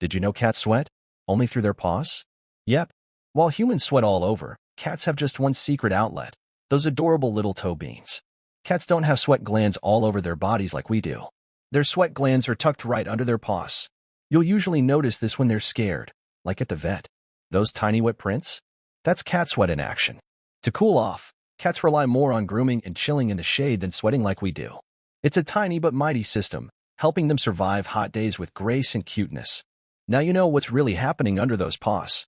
Did you know cats sweat? Only through their paws? Yep. While humans sweat all over, cats have just one secret outlet, those adorable little toe beans. Cats don't have sweat glands all over their bodies like we do. Their sweat glands are tucked right under their paws. You'll usually notice this when they're scared, like at the vet. Those tiny wet prints? That's cat sweat in action. To cool off, cats rely more on grooming and chilling in the shade than sweating like we do. It's a tiny but mighty system, helping them survive hot days with grace and cuteness. Now you know what's really happening under those paws.